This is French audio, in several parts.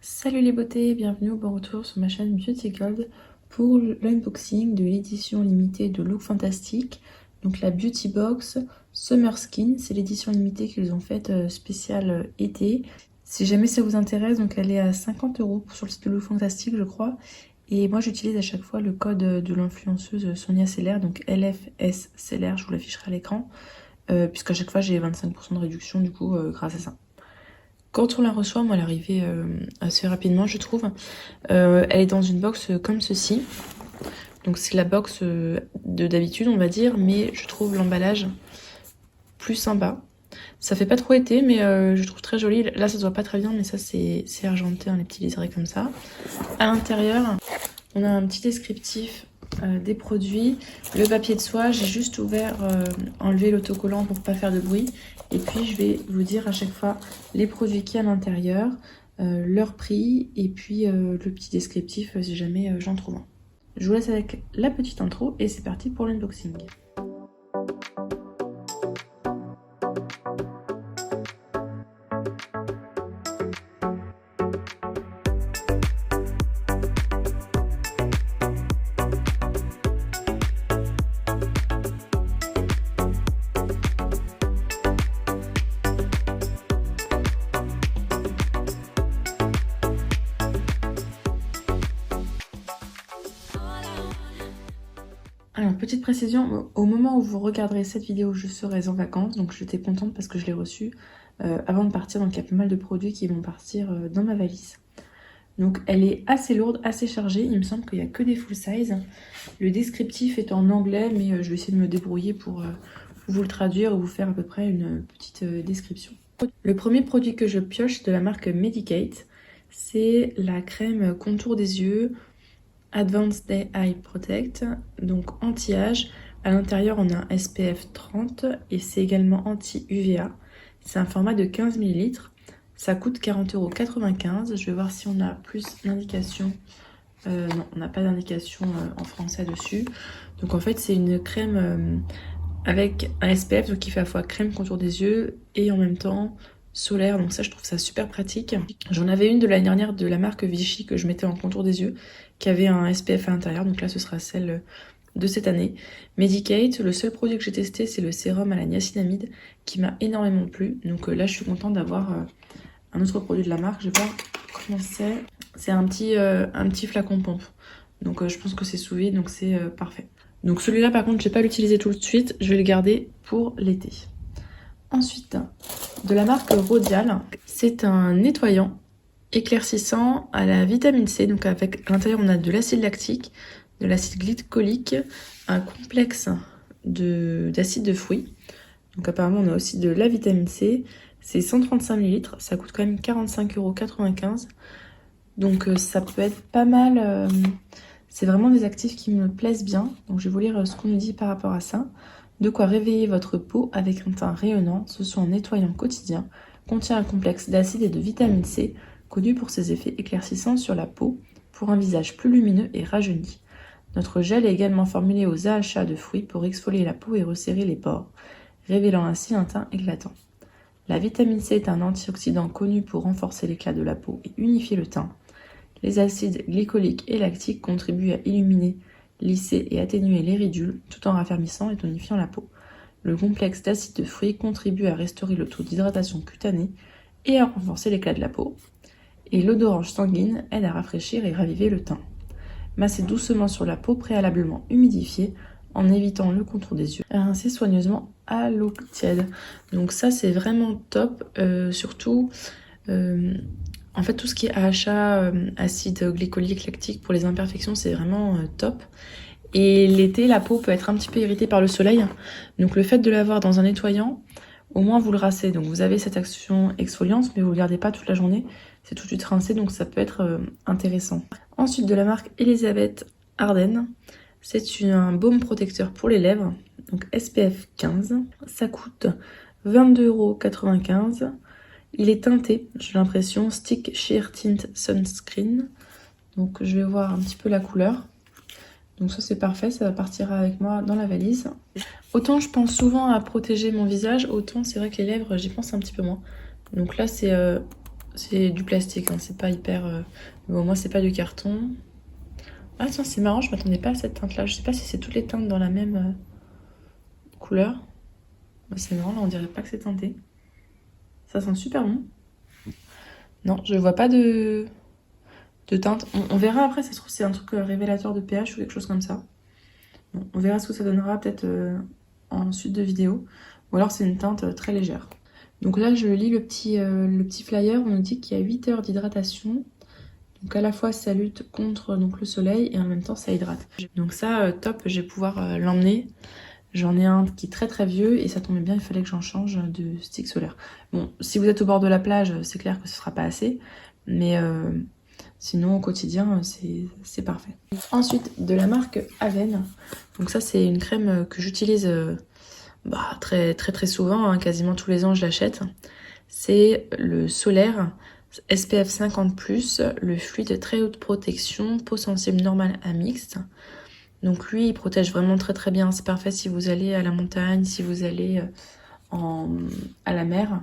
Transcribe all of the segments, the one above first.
Salut les beautés, bienvenue au bon retour sur ma chaîne Beauty Gold pour l'unboxing de l'édition limitée de Look Fantastic. Donc la Beauty Box Summer Skin, c'est l'édition limitée qu'ils ont faite spéciale été. Si jamais ça vous intéresse, donc elle est à 50 € sur le site de Look Fantastic je crois. Et moi j'utilise à chaque fois le code de l'influenceuse Sonia Seller, donc LFS Seller, je vous l'afficherai à l'écran. Puisqu'à chaque fois j'ai 25% de réduction du coup grâce à ça. Quand on la reçoit, moi elle arrivait assez rapidement je trouve. Elle est dans une box comme ceci. Donc c'est la box de d'habitude on va dire, mais je trouve l'emballage plus sympa. Ça fait pas trop été mais je trouve très joli. Là ça se voit pas très bien mais ça c'est argenté, hein, les petits liserés comme ça. À l'intérieur on a un petit descriptif des produits. Le papier de soie, j'ai juste enlevé l'autocollant pour pas faire de bruit. Et puis je vais vous dire à chaque fois les produits qu'il y a à l'intérieur, leur prix et puis le petit descriptif si jamais j'en trouve un. Je vous laisse avec la petite intro et c'est parti pour l'unboxing. Alors, petite précision, au moment où vous regarderez cette vidéo, je serai en vacances, donc j'étais contente parce que je l'ai reçue avant de partir, donc il y a pas mal de produits qui vont partir dans ma valise. Donc elle est assez lourde, assez chargée, il me semble qu'il n'y a que des full size. Le descriptif est en anglais, mais je vais essayer de me débrouiller pour vous le traduire ou vous faire à peu près une petite description. Le premier produit que je pioche de la marque Medik8, c'est la crème contour des yeux Advanced Day Eye Protect, donc anti-âge. À l'intérieur, on a un SPF 30 et c'est également anti-UVA. C'est un format de 15 ml. Ça coûte 40,95 €. Je vais voir si on a plus d'indications. Non, on n'a pas d'indication en français dessus. Donc en fait, c'est une crème avec un SPF donc qui fait à la fois crème contour des yeux et en même temps solaire, donc ça je trouve ça super pratique. J'en avais une de l'année dernière de la marque Vichy que je mettais en contour des yeux qui avait un SPF à l'intérieur, donc là ce sera celle de cette année. Medik8, le seul produit que j'ai testé c'est le sérum à la niacinamide qui m'a énormément plu, donc là je suis contente d'avoir un autre produit de la marque. Je vais voir comment c'est un petit flacon pompe, donc je pense que c'est sous vide, donc c'est parfait. Donc celui-là par contre je vais pas l'utiliser tout de suite, je vais le garder pour l'été. Ensuite, de la marque Rodial, c'est un nettoyant éclaircissant à la vitamine C. Donc avec à l'intérieur on a de l'acide lactique, de l'acide glycolique, un complexe d'acide de fruits. Donc apparemment on a aussi de la vitamine C. C'est 135 ml, ça coûte quand même 45,95 €. Donc ça peut être pas mal. C'est vraiment des actifs qui me plaisent bien. Donc je vais vous lire ce qu'on nous dit par rapport à ça. De quoi réveiller votre peau avec un teint rayonnant, ce sont un nettoyant quotidien, contient un complexe d'acide et de vitamine C, connu pour ses effets éclaircissants sur la peau, pour un visage plus lumineux et rajeuni. Notre gel est également formulé aux AHA de fruits pour exfolier la peau et resserrer les pores, révélant ainsi un teint éclatant. La vitamine C est un antioxydant connu pour renforcer l'éclat de la peau et unifier le teint. Les acides glycoliques et lactiques contribuent à illuminer, lisser et atténuer les ridules tout en raffermissant et tonifiant la peau. Le complexe d'acide de fruits contribue à restaurer le taux d'hydratation cutanée et à renforcer l'éclat de la peau. Et l'eau d'orange sanguine aide à rafraîchir et raviver le teint. Massez doucement sur la peau préalablement humidifiée en évitant le contour des yeux. Rincez soigneusement à l'eau tiède. Donc ça c'est vraiment top, surtout... En fait, tout ce qui est AHA, acide glycolique, lactique pour les imperfections, c'est vraiment top. Et l'été, la peau peut être un petit peu irritée par le soleil. Donc le fait de l'avoir dans un nettoyant, au moins vous le rincez. Donc vous avez cette action exfoliante, mais vous ne le gardez pas toute la journée. C'est tout de suite rincé, donc ça peut être intéressant. Ensuite, de la marque Elizabeth Arden, c'est un baume protecteur pour les lèvres, donc SPF 15. Ça coûte 22,95 €. Il est teinté, j'ai l'impression, Stick Sheer Tint Sunscreen. Donc je vais voir un petit peu la couleur. Donc ça c'est parfait, ça partira avec moi dans la valise. Autant je pense souvent à protéger mon visage, autant c'est vrai que les lèvres j'y pense un petit peu moins. Donc là c'est C'est du plastique, hein, c'est pas hyper... Bon, moi, c'est pas du carton. Ah tiens, c'est marrant, je m'attendais pas à cette teinte-là. Je sais pas si c'est toutes les teintes dans la même couleur. Bah, c'est marrant, là, on dirait pas que c'est teinté. Ça sent super bon. Non, je vois pas de teinte. On verra après, ça se trouve c'est un truc révélateur de pH ou quelque chose comme ça. Bon, on verra ce que ça donnera peut-être en suite de vidéo. Ou alors c'est une teinte très légère. Donc là, je lis le petit flyer. On nous dit qu'il y a 8 heures d'hydratation. Donc à la fois, ça lutte contre donc, le soleil et en même temps, ça hydrate. Donc ça, top, je vais pouvoir l'emmener. J'en ai un qui est très très vieux et ça tombait bien, il fallait que j'en change de stick solaire. Bon, si vous êtes au bord de la plage, c'est clair que ce sera pas assez. Mais sinon, au quotidien, c'est parfait. Ensuite, de la marque Aven. Donc ça, c'est une crème que j'utilise très très très souvent, hein, quasiment tous les ans, je l'achète. C'est le solaire SPF 50+, le fluide très haute protection, peau sensible normale à mixte. Donc lui, il protège vraiment très très bien. C'est parfait si vous allez à la montagne, si vous allez à la mer.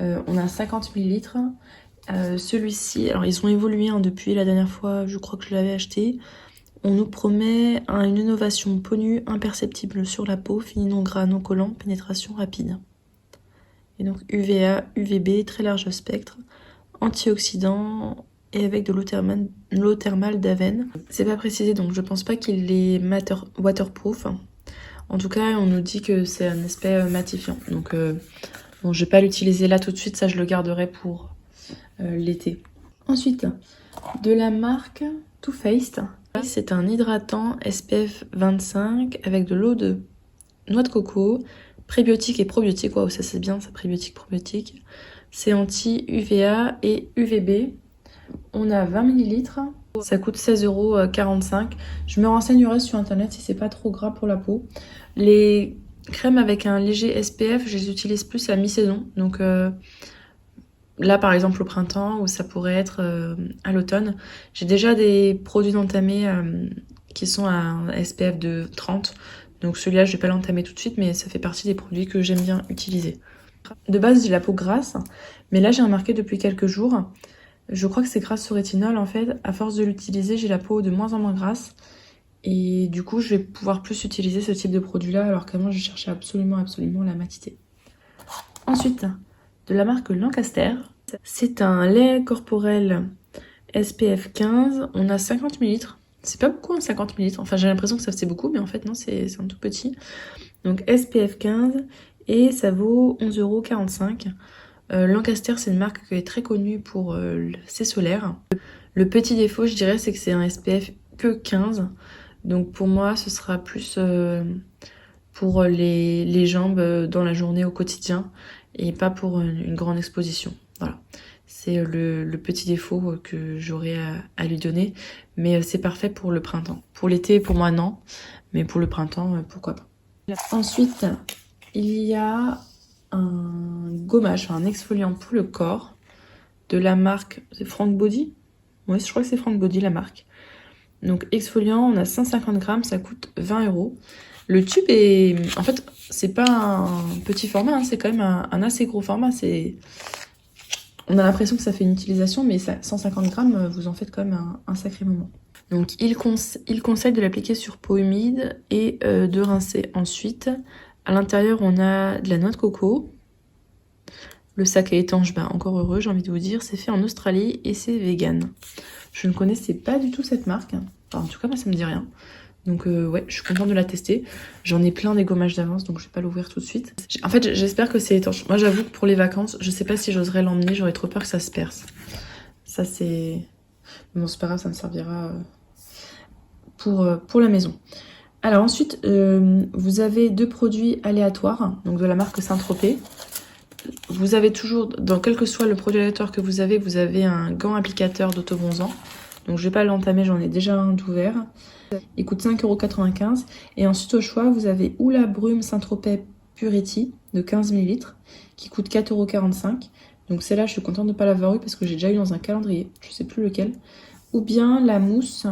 On a 50 ml. Celui-ci, alors ils ont évolué hein, depuis la dernière fois, je crois que je l'avais acheté. On nous promet une innovation peau nue imperceptible sur la peau, fini non gras, non collant, pénétration rapide. Et donc UVA, UVB, très large spectre, antioxydant et avec de l'eau thermale d'Aven. C'est pas précisé donc je pense pas qu'il est waterproof. En tout cas on nous dit que c'est un aspect matifiant. Donc bon, je vais pas l'utiliser là tout de suite, ça je le garderai pour l'été. Ensuite, de la marque Too Faced. C'est un hydratant SPF 25 avec de l'eau de noix de coco, prébiotique et probiotique. Waouh, ça c'est bien, ça prébiotique, probiotique. C'est anti-UVA et UVB. On a 20 ml. Ça coûte 16,45 €. Je me renseignerai sur internet si c'est pas trop gras pour la peau. Les crèmes avec un léger SPF, je les utilise plus à mi-saison. Donc là, par exemple, au printemps, ou ça pourrait être à l'automne. J'ai déjà des produits entamés qui sont à un SPF de 30. Donc celui-là, je vais pas l'entamer tout de suite, mais ça fait partie des produits que j'aime bien utiliser. De base, j'ai la peau grasse, mais là, j'ai remarqué depuis quelques jours, je crois que c'est grâce au rétinol, en fait. À force de l'utiliser, j'ai la peau de moins en moins grasse. Et du coup, je vais pouvoir plus utiliser ce type de produit-là, alors qu'avant, je cherchais absolument la matité. Ensuite, de la marque Lancaster. C'est un lait corporel SPF 15. On a 50 ml. C'est pas beaucoup, hein, 50 ml. Enfin, j'ai l'impression que ça c'est beaucoup, mais en fait, non, c'est un tout petit. Donc, SPF 15 et ça vaut 11,45 €. Lancaster, c'est une marque qui est très connue pour ses solaires. Le petit défaut, je dirais, c'est que c'est un SPF que 15. Donc, pour moi, ce sera plus pour les jambes dans la journée au quotidien et pas pour une grande exposition. Voilà, c'est le petit défaut que j'aurais à lui donner, mais c'est parfait pour le printemps. Pour l'été, pour moi, non, mais pour le printemps, pourquoi pas. Ensuite, il y a un gommage, un exfoliant pour le corps de la marque, c'est Frank Body? Oui, je crois que c'est Frank Body la marque. Donc exfoliant, on a 150 grammes, ça coûte 20 €. Le tube est... En fait, c'est pas un petit format, hein, c'est quand même un assez gros format. On a l'impression que ça fait une utilisation, mais 150 grammes, vous en faites quand même un sacré moment. Donc il conseille de l'appliquer sur peau humide et de rincer ensuite. À l'intérieur, on a de la noix de coco. Le sac est étanche, encore heureux, j'ai envie de vous dire. C'est fait en Australie et c'est vegan. Je ne connaissais pas du tout cette marque. Enfin, en tout cas, moi, ça me dit rien. Donc ouais, je suis contente de la tester. J'en ai plein des gommages d'avance, donc je vais pas l'ouvrir tout de suite. En fait, j'espère que c'est étanche. Moi, j'avoue que pour les vacances, je sais pas si j'oserais l'emmener. J'aurais trop peur que ça se perce. Ça, c'est... Bon, c'est pas grave, ça me servira pour la maison. Alors ensuite, vous avez 2 produits aléatoires, donc de la marque Saint-Tropez. Vous avez toujours, dans quel que soit le produit aléatoire que vous avez un gant applicateur d'autobronzant. Donc je vais pas l'entamer, j'en ai déjà un d'ouvert. Il coûte 5,95 €. Et ensuite au choix, vous avez ou la brume Saint-Tropez Purity de 15 ml qui coûte 4,45 €. Donc celle-là, je suis contente de ne pas l'avoir eu parce que j'ai déjà eu dans un calendrier, je sais plus lequel. Ou bien la mousse,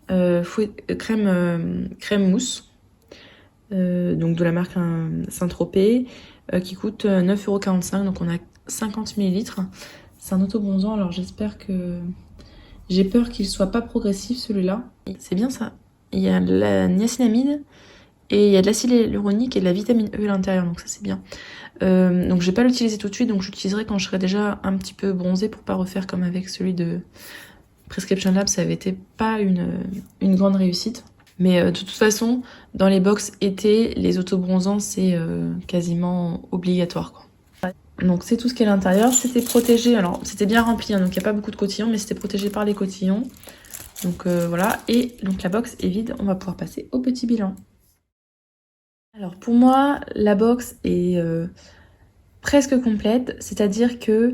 crème mousse, donc de la marque Saint-Tropez, qui coûte 9,45 €. Donc on a 50 ml. C'est un auto-bronzant, alors j'espère que... J'ai peur qu'il soit pas progressif celui-là. C'est bien ça. Il y a de la niacinamide et il y a de l'acide hyaluronique et de la vitamine E à l'intérieur, donc ça c'est bien. Donc je vais pas l'utiliser tout de suite, donc j'utiliserai quand je serai déjà un petit peu bronzée pour pas refaire comme avec celui de Prescription Lab, ça avait été pas une grande réussite. Mais de toute façon, dans les box été, les autobronzants c'est quasiment obligatoire quoi. Donc c'est tout ce qui est à l'intérieur, c'était protégé, alors c'était bien rempli, hein, donc il n'y a pas beaucoup de cotillons, mais c'était protégé par les cotillons. Donc voilà, et donc la box est vide, on va pouvoir passer au petit bilan. Alors pour moi, la box est presque complète, c'est-à-dire que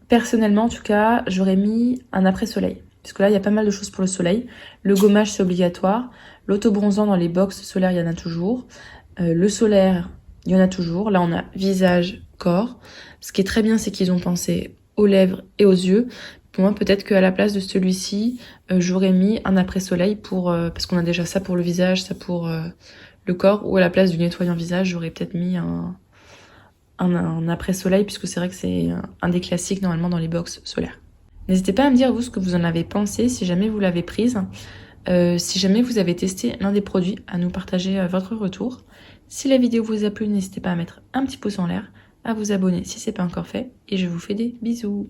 personnellement en tout cas, j'aurais mis un après-soleil. Parce que là, il y a pas mal de choses pour le soleil. Le gommage, c'est obligatoire. L'auto-bronzant dans les box solaires, il y en a toujours. Le solaire, il y en a toujours. Là, on a visage, corps. Ce qui est très bien, c'est qu'ils ont pensé aux lèvres et aux yeux. Pour moi, peut-être qu'à la place de celui-ci, j'aurais mis un après-soleil pour parce qu'on a déjà ça pour le visage, ça pour le corps. Ou à la place du nettoyant visage, j'aurais peut-être mis un après-soleil, puisque c'est vrai que c'est un des classiques normalement dans les box solaires. N'hésitez pas à me dire vous ce que vous en avez pensé, si jamais vous l'avez prise. Si jamais vous avez testé l'un des produits, à nous partager votre retour. Si la vidéo vous a plu, n'hésitez pas à mettre un petit pouce en l'air, à vous abonner si ce n'est pas encore fait, et je vous fais des bisous.